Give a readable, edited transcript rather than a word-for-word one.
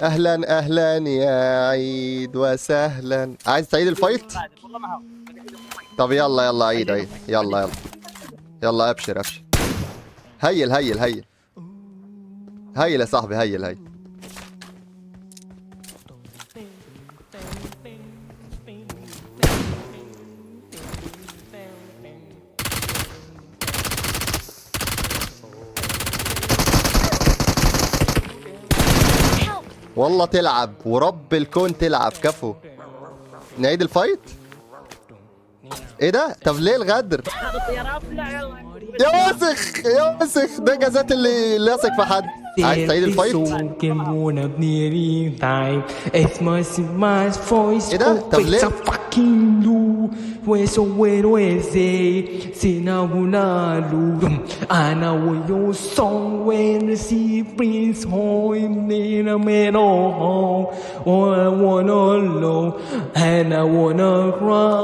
اهلا اهلا يا عيد وسهلا. عايز تعيد الفايت؟ والله ما هو. طب يلا يلا عيد عيد، يلا يلا يلا، ابشر ابشر. هيل هيل هيل هيل يا صاحبي، هيل هيل. والله تلعب ورب الكون تلعب كفو. نعيد الفايت؟ ايه ده؟ طب ليه الغدر؟ هذا الطياره ابلع يلا. يا وسخ يا وسخ، ده جازات اللي لاصق في حد. عايز تعيد الفايت؟ ايه ده؟ طب ليه؟ Ana wo song when the sea brings home in a meadow home. Oh, I wanna low and I wanna cry.